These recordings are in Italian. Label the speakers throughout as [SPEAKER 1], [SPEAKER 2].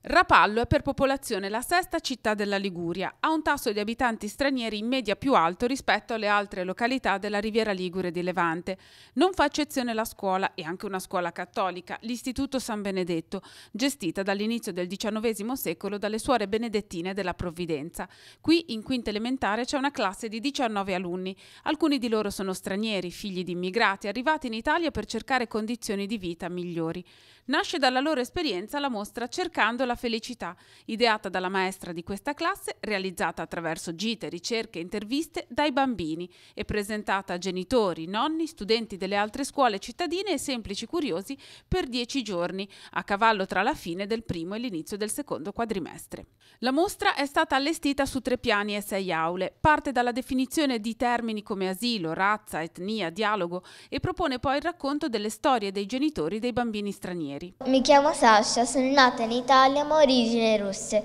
[SPEAKER 1] Rapallo è per popolazione la sesta città della Liguria, ha un tasso di abitanti stranieri in media più alto rispetto alle altre località della Riviera Ligure di Levante. Non fa eccezione la scuola, e anche una scuola cattolica, l'Istituto San Benedetto, gestita dall'inizio del XIX secolo dalle suore benedettine della Provvidenza. Qui, in quinta elementare, c'è una classe di 19 alunni. Alcuni di loro sono stranieri, figli di immigrati, arrivati in Italia per cercare condizioni di vita migliori. Nasce dalla loro esperienza la mostra Cercando la felicità, ideata dalla maestra di questa classe, realizzata attraverso gite, ricerche e interviste dai bambini e presentata a genitori, nonni, studenti delle altre scuole cittadine e semplici curiosi per 10 giorni, a cavallo tra la fine del primo e l'inizio del secondo quadrimestre. La mostra è stata allestita su 3 piani e 6 aule, parte dalla definizione di termini come asilo, razza, etnia, dialogo e propone poi il racconto delle storie dei genitori dei bambini stranieri.
[SPEAKER 2] Mi chiamo Sasha, sono nata in Italia ma ho origini russe.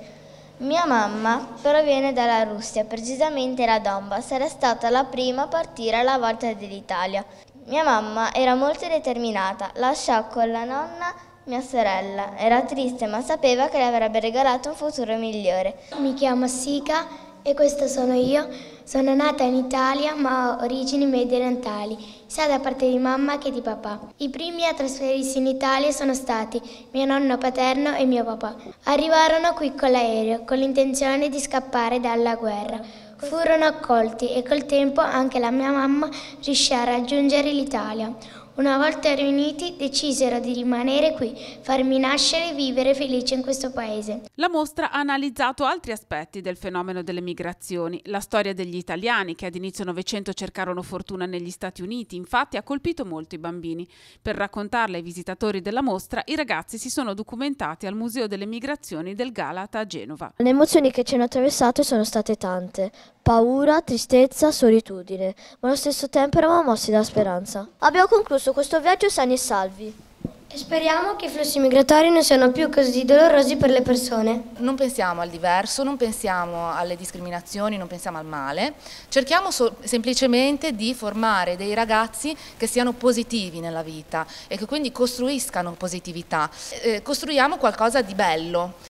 [SPEAKER 2] Mia mamma proviene dalla Russia, precisamente da Donbass, era stata la prima a partire alla volta dell'Italia. Mia mamma era molto determinata, lasciò con la nonna mia sorella. Era triste ma sapeva che le avrebbe regalato un futuro migliore.
[SPEAKER 3] Mi chiamo Sika e questa sono io. Sono nata in Italia ma ho origini mediorientali, sia da parte di mamma che di papà. I primi a trasferirsi in Italia sono stati mio nonno paterno e mio papà. Arrivarono qui con l'aereo con l'intenzione di scappare dalla guerra. Furono accolti e col tempo anche la mia mamma riuscì a raggiungere l'Italia. Una volta riuniti decisero di rimanere qui, farmi nascere e vivere felice in questo paese.
[SPEAKER 1] La mostra ha analizzato altri aspetti del fenomeno delle migrazioni. La storia degli italiani che ad inizio Novecento cercarono fortuna negli Stati Uniti, infatti ha colpito molto i bambini. Per raccontarla ai visitatori della mostra, i ragazzi si sono documentati al Museo delle Migrazioni del Galata a Genova.
[SPEAKER 4] Le emozioni che ci hanno attraversato sono state tante. Paura, tristezza, solitudine, ma allo stesso tempo eravamo mossi dalla speranza. Abbiamo concluso questo viaggio sani e salvi.
[SPEAKER 3] E speriamo che i flussi migratori non siano più così dolorosi per le persone.
[SPEAKER 5] Non pensiamo al diverso, non pensiamo alle discriminazioni, non pensiamo al male. Cerchiamo semplicemente di formare dei ragazzi che siano positivi nella vita e che quindi costruiscano positività. Costruiamo qualcosa di bello